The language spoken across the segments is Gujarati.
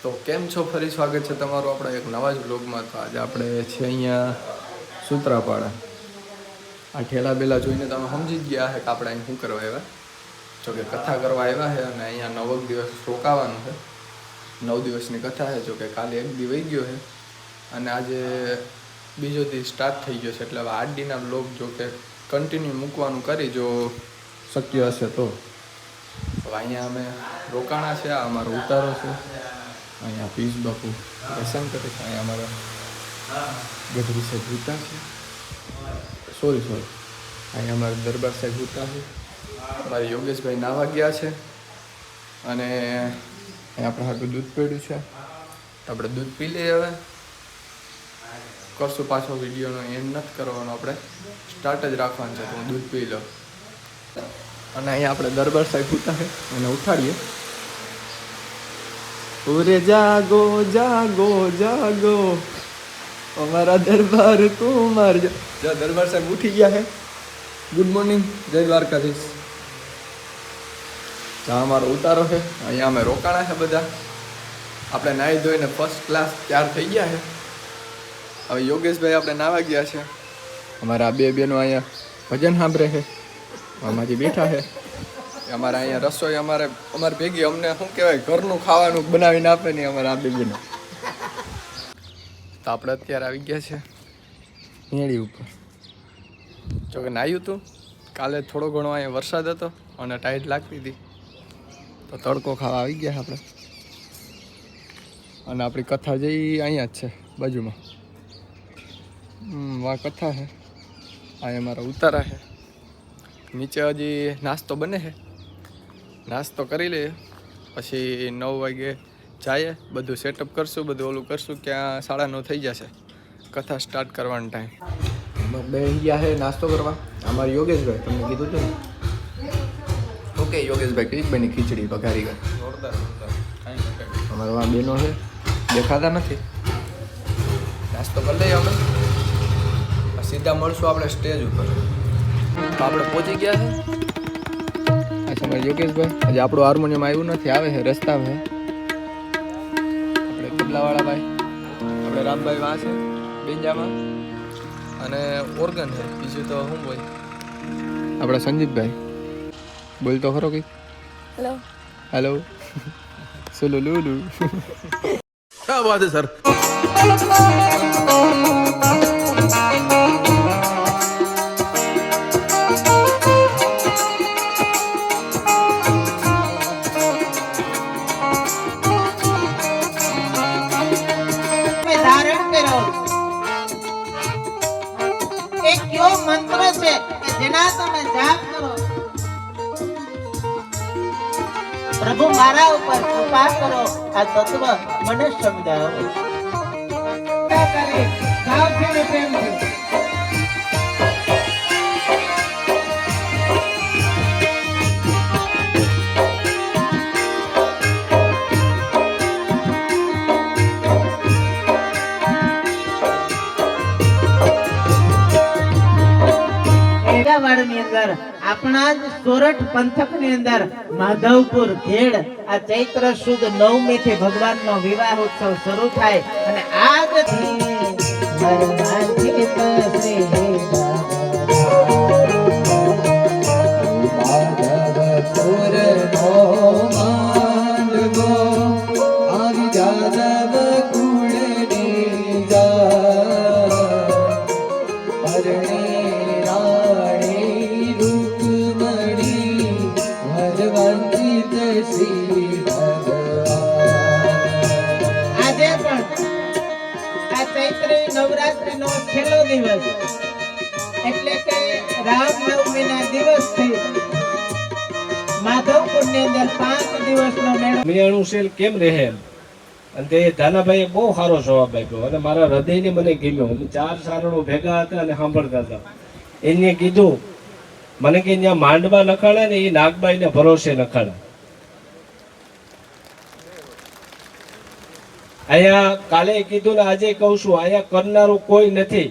તો કેમ છો? ફરી સ્વાગત છે તમારું આપણા એક નવા જ બ્લોગમાં. તો આજે આપણે છે અહીંયા સૂત્રાપાડા. આ ઠેલા બેલા જોઈને તમે સમજી જ ગયા છે કે આપણે અહીં શું કરવા આવ્યા. જોકે કથા કરવા આવ્યા છે અને અહીંયા 9 દિવસ રોકાવાનું છે. 9 દિવસની કથા છે. જોકે કાલે એક દી વહી ગયો છે અને આજે બીજો દી સ્ટાર્ટ થઈ ગયો છે. એટલે હવે 8 દીના બ્લોગ જોકે કન્ટિન્યુ મૂકવાનું કરી જો શક્ય હશે તો. હવે અહીંયા અમે રોકાણા છે. આ અમારો ઉતારો છે. અહીંયા પીસ બાપુ દર્શન કરે છે. અહીંયા અમારા ગઢવી સાહેબ ઉતા છે. સોરી અહીંયા અમારા દરબાર સાહેબ ઉતા છે. અમારા યોગેશભાઈ નાવા ગયા છે અને અહીંયા આપણે હાટું દૂધ પડ્યું છે. આપણે દૂધ પી લઈએ. હવે કરશું પાછો વિડીયોનો એન્ડ નથી કરવાનો, આપણે સ્ટાર્ટ જ રાખવાનું છે. તો હું દૂધ પી લઉં અને અહીંયા આપણે દરબાર સાહેબ ઉતા છે એને ઉઠાડીએ. ઓરે જાગો જાગો જાગો અમારા દરબાર કુમાર. દરબાર સાહેબ ઉઠી ગયા છે. ગુડ મોર્નિંગ, જય દ્વારકાધીશ. જ્યાં અમારો ઉતારો છે અહીંયા અમે રોકાણા છે બધા. આપણે નાહી ધોઈને ફર્સ્ટ ક્લાસ તૈયાર થઈ ગયા છે. હવે યોગેશભાઈ આપણે નાવા ગયા છે. અમારા બે બહેનો અહીંયા ભજન સાંભળે છે. આમાંથી બેઠા છે. અમારે અહીંયા રસોઈ અમારે ભેગી અમને શું કહેવાય ઘરનું ખાવાનું બનાવીને આપે નહીં અમારા આ બે બહેનો. તો આપણે અત્યારે આવી ગયા છે મેળી ઉપર. જોકે નાહ્યું હતું કાલે થોડો ઘણો અહીંયા વરસાદ હતો અને ટાઈટ લાગતી હતી તો તડકો ખાવા આવી ગયા આપણે. અને આપણી કથા જઈ અહીંયા જ છે બાજુમાં. આ કથા છે. આ અમારા ઉતારા છે. નીચે હજી નાસ્તો બને છે. નાસ્તો કરી લઈએ પછી 9 વાગે જઈએ. બધું સેટઅપ કરશું, બધું ઓલું કરશું. ક્યાં 9:30 થઈ જશે કથા સ્ટાર્ટ કરવાનો ટાઈમ. બે ગયા છે નાસ્તો કરવા. અમારે યોગેશભાઈ તમને કીધું હતું ને. ઓકે યોગેશભાઈ કઈ બની ખીચડી વઘારી ગઈ. અમારા આ બેનો છે દેખાતા નથી. નાસ્તો કરી લઈએ અમે. સીધા મળશું આપણે સ્ટેજ ઉપર. તો આપણે પહોંચી ગયા છે. આ સમય યોગેશભાઈ આજે આપણું હાર્મોનિયમ આવ્યું નથી, આવે છે રસ્તા છે. આપણે તબલાવાળા ભાઈ આપણે રામભાઈ વાં છે બેંજામાં અને ઓર્ગન છે. બીજું તો શું બોલ આપણા સંજીતભાઈ બોલ તો ખરો કંઈક. હેલો હેલો સુલુ લુલુ. क्या बात है सर. મંત્ર છે કે જેના તમે જાપ કરો પ્રભુ મારા ઉપર કૃપા કરો. આ તત્વ મને સમજાવો. ની અંદર આપણા જ સોરઠ પંથક ની અંદર માધવપુર ખેડ આ ચૈત્ર સુદ 9મી થી ભગવાનનો વિવાહ ઉત્સવ શરૂ થાય અને આજથી નવરાત્રી નો છેલ્લો દિવસ એટલે કે રામનવમી ના દિવસથી માધવપુર ની અંદર 5 દિવસનો મેળો. મિયાણું સેલ કેમ રહે અને તે ધાનાભાઈએ બહુ સારો જવાબ આપ્યો અને મારા હૃદયને મને ગમ્યો. અમે 4 સારણો ભેગા હતા અને સાંભળતા હતા. એને કીધું મને કે ત્યાં માંડવા નખાડા ને એ નાગબાઈ ને ભરોસે નખાડા. અહીંયા કાલે કીધું ને આજે કહું છું, અહીંયા કરનારું કોઈ નથી.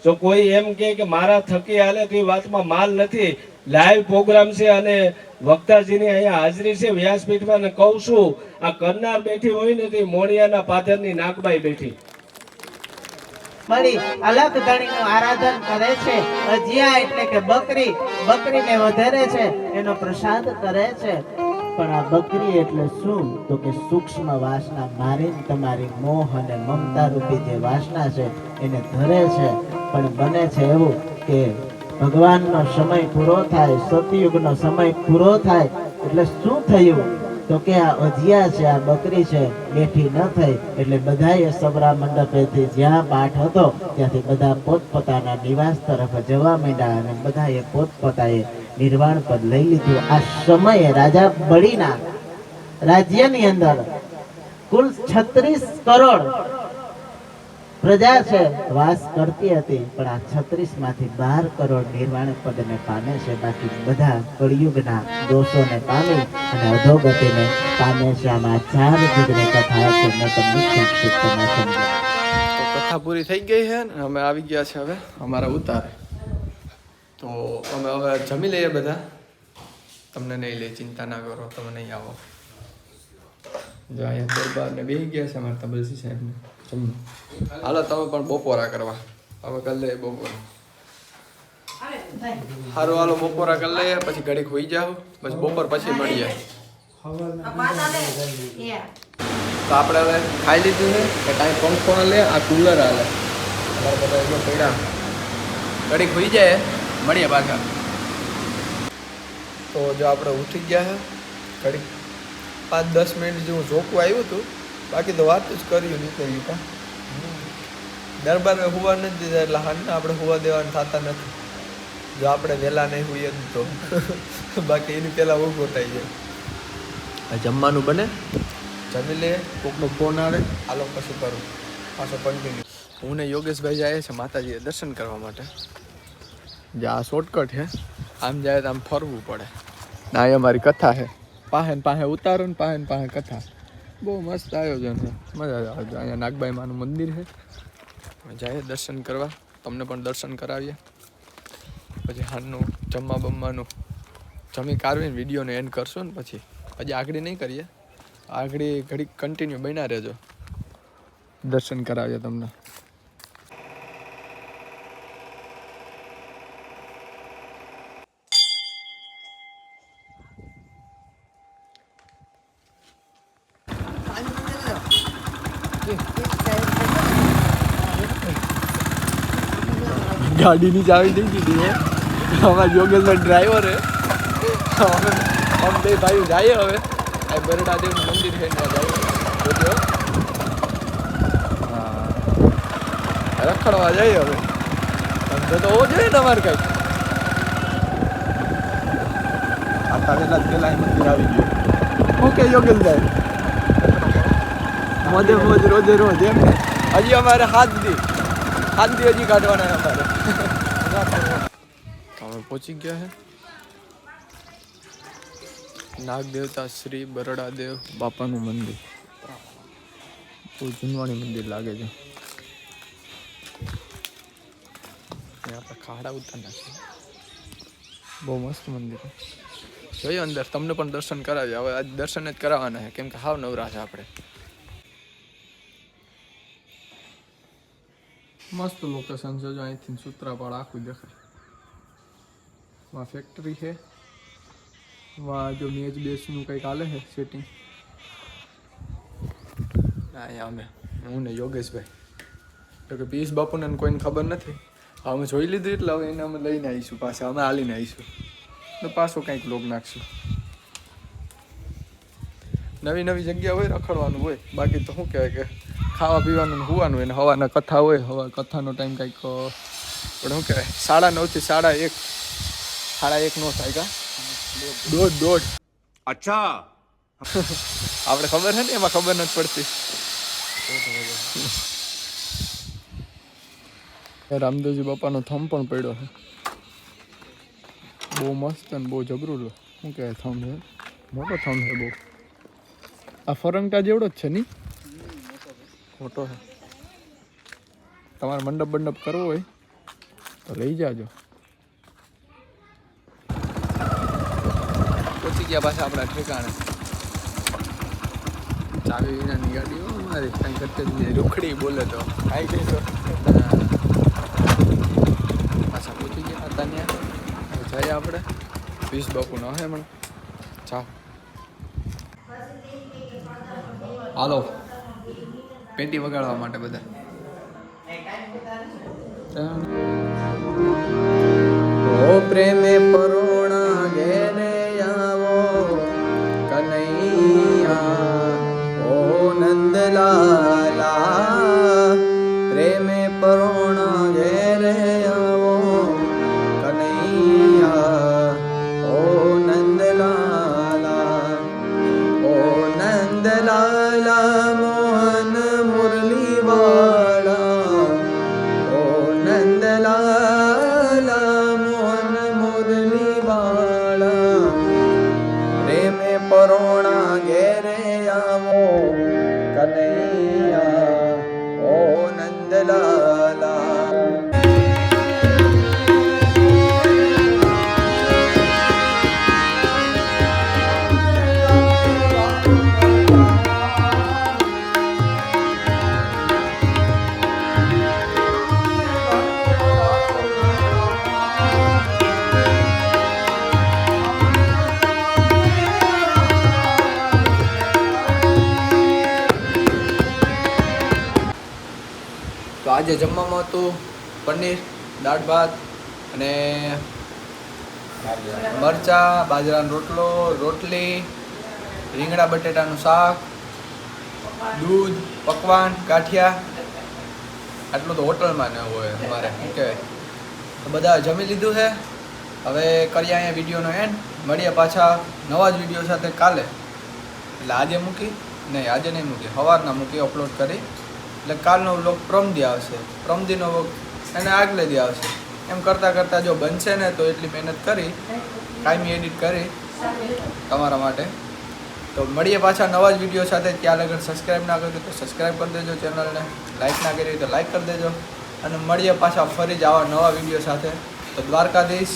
જો કોઈ એમ કે મારા થકી હાલે તો એ વાતમાં માલ નથી. લાઈવ પ્રોગ્રામ છે અને વક્તાજીની અહીંયા હાજરી છે વ્યાસપીઠમાં. અને કહું છું, આ કરનાર બેઠી હોય ને તે મોણિયાના પાદરની નાગબાઈ બેઠી. મળી અલગ ધણીનું આરાધન કરે છે. અજિયા એટલે કે બકરી, બકરીને વધારે છે એનો પ્રસાદ કરે છે. પણ આ બકરી એટલે શું? તો કે સૂક્ષ્મ વાસના, મારી તમારી મોહ અને મમતા રૂપી જે વાસના છે એને ધરે છે. પણ બને છે એવું કે ભગવાનનો સમય પૂરો થાય, સતયુગનો સમય પૂરો થાય એટલે શું થયું? તો કે આ અજિયા છે, આ બકરી છે બેઠી ન થઈ એટલે બધાએ સબરા મંડપેથી જ્યાં પાઠ હતો ત્યાંથી બધા પોતપોતાના નિવાસ તરફ જવા માંડ્યા અને બધાએ પોતપોતાએ નિર્વાણ પદ લઈ લીધું. આ સમયે રાજા બળીના રાજ્યની અંદર કુલ 36 કરોડ પ્રજા છે વાસ કરતી હતી. પણ આ 36 માંથી 12 કરોડ નિર્વાણ પદને પામે છે. બાકી બધા કળિયુગના દોષોને પામી અને અધોગતિને પામે છે. આમાં 4 જુગની કથા છે. મેં તમને સંક્ષિપ્તમાં સમજાવી. તો કથા પૂરી થઈ ગઈ છે ને અમે આવી ગયા છે હવે અમારા ઉતારે. તો અમે હવે જમી લઈએ બધા. તમને નહીં લઈ, ચિંતા ના કરો, તમે નહીં આવો. જો અહીંયા દરબાર ને બેસી ગયા છે અમારા તબલસી સાહેબને જમવું. હાલો તમે પણ બપોરા કરવા. હવે કરી લઈએ બપોરા. સારું હાલો બપોરા કરી લઈએ, પછી ઘડીક હોઈ જાવ, પછી બપોર પછી મળીએ. તો આપણે હવે ખાઈ લીધું છે કે કાંઈ પંખો લે, આ કુલર હાલે. અમારે બધા એકદમ પડ્યા ઘડીક હોઈ જાય, મળીએ પાછા. તો જો આપણે ઉઠી ગયા છે ઘડીક 5-10 મિનિટ જેવું ઝોકું આવ્યું હતું. બાકી તો વાત જ કર્યું નીકળી ગયું. દરબાર હુવા નથી દીધા એટલે હાલને આપણે હુવા દેવાના થતા નથી. જો આપણે વહેલા નહીં હોઈએ તો બાકી એની પહેલાં ઊભો થઈ જાય. જમવાનું બને, જમી લે, કોકનો ફોન આવે, હાલો પછી કરું પાછો કન્ટિન્યુ. હું ને યોગેશભાઈ જાય છે માતાજીએ દર્શન કરવા માટે. જે આ શોર્ટકટ છે, આમ જાય તો આમ ફરવું પડે. ના એ અમારી કથા છે, પાહે ને પાહે ઉતારો ને પાહે કથા. બહુ મસ્ત આયોજન છે, મજા આવે. અહીંયા નાગબાઈ માનું મંદિર છે, જાય દર્શન કરવા. તમને પણ દર્શન કરાવીએ. પછી હાલનું જમવા બમવાનું જમી કાઢવીને વિડીયોને એન્ડ કરશો ને પછી આગળ નહીં કરીએ. આગળ ઘડીક કન્ટિન્યુ બન્યા રહેજો, દર્શન કરાવીએ તમને. ગાડીની ચાવી દઈ દીધી છે. અમારા યોગેશભાઈ ડ્રાઈવર હે. અમે બે ભાઈઓ જઈએ હવે. આ બરડાદેવનું મંદિર છે ત્યાં જઈએ. હા, રખડવા જઈએ હવે. ધંધો તો હોવો જોઈએ ને અમારે કાંઈક. આટલા વેલા પેલા મંદિર આવી ગયું. ઓકે યોગેશભાઈ, મોજે મોજ રોજે રોજ એમ ને. હજી અમારે હાથ દી હજી કાઢવાના અમારે. અમે પહોંચી ગયા છે નાગ દેવતા શ્રી બરડાદેવ બાપાનું મંદિર. બહુ જૂનવાણી મંદિર લાગે છે. આપણે ખાડા ઉતારના છે. બહુ મસ્ત મંદિર છે. જોઈએ અંદર, તમને પણ દર્શન કરાવીએ. હવે આજ દર્શન જ કરાવવાના છે કેમ કે હાવ નવરા છે આપણે. મસ્ત લોકેશન છે. જો અહીંથી સૂત્રાપાડ આખું દેખાય. માં ફેક્ટરી છે, વા જો મેચ બેસનું કંઈક હાલે છે સેટિંગ. અહીંયા અમે હું ને યોગેશભાઈ, તો કે પીસ બાપુને કોઈને ખબર નથી. અમે જોઈ લીધું એટલે હવે એને અમે લઈને આવીશું પાછા. અમે હાલીને આવીશું તો પાછો કંઈક લોક નાખશું. નવી નવી જગ્યા હોય, રખડવાનું હોય. બાકી તો શું કહેવાય કે ખાવા પીવાનું ને હોવાનું હોય. ને હવાના કથા હોય. હવા કથાનો ટાઈમ કંઈક પણ શું કહેવાય 9:30 થી 1:30. 1:30 નો થાય કા? દોઢ. અચ્છા. આપણે ખબર છે ને, એમાં ખબર નથી પડતી. રામદેવજી બાપાનો થંભ પણ પડ્યો છે. બહુ મસ્ત અને બહુ જબરું. શું કહેવાય થંભ છે, મોટો થંભ છે બહુ. આ ફરંગટા જેવડો જ છે નહીં, મોટો છે. તમારે મંડપ કરવો હોય તો લઈ જાજો. પહોંચી ગયા પાછા આપણા ઠેકાણે. ચાવી વિનાની ગાડીઓ મારી કાંઈ કરતી જ નહીં. રૂખડી બોલે તો કાંઈ કહીશો. પાછા પહોંચી ગયા હતા ત્યાં. હવે જઈએ આપણે 20 બાપુનો હે હમણાં. ચાલ હાલો પેટી વગાડવા માટે બધા. ઓ પ્રેમે પરોણા ઘેરે આવો કનૈયા ઓ નંદલાલા પ્રેમે પરોણા ઘેરે આવો કનૈયા ઓ નંદલાલા ઓ નંદલાલા મોહન મુરલી વાળા ઓ નંદલાલા મોહન મુરલી વાળા પ્રેમે પરોણા ઘેરે આવો કનૈયા ઓ નંદલાલા. તો આજે જમવામાં હતું પનીર, દાળ ભાત અને મરચાં, બાજરાનો રોટલો, રોટલી, રીંગણા બટેટાનું શાક, દૂધ, પકવાન, ગાંઠિયા. આટલું તો હોટલમાં ન હોય અમારે. શું કહેવાય, તો બધા જમી લીધું છે. હવે કરીએ અહીંયા વિડીયોનો એન્ડ. મળીએ પાછા નવા જ વિડીયો સાથે કાલે. એટલે આજે મૂકી નહીં, આજે નહીં મૂકી, સવારના મૂકી અપલોડ કરી. એટલે કાલનો વ્લોગ પ્રમદી આવશે, પ્રમદીનો વ્લોગ એને આગલે દી આવશે. એમ કરતાં કરતાં જો બનશે ને તો એટલી મહેનત કરી કાયમી એડિટ કરી તમારા માટે. તો મળીએ પાછા નવા જ વિડીયો સાથે. ત્યાં લગન સબસ્ક્રાઈબ ના કર્યું તો સબસ્ક્રાઈબ કરી દેજો ચેનલને, લાઈક ના કરી તો લાઈક કરી દેજો. અને મળીએ પાછા ફરી જ આવા નવા વિડીયો સાથે. તો દ્વારકાધીશ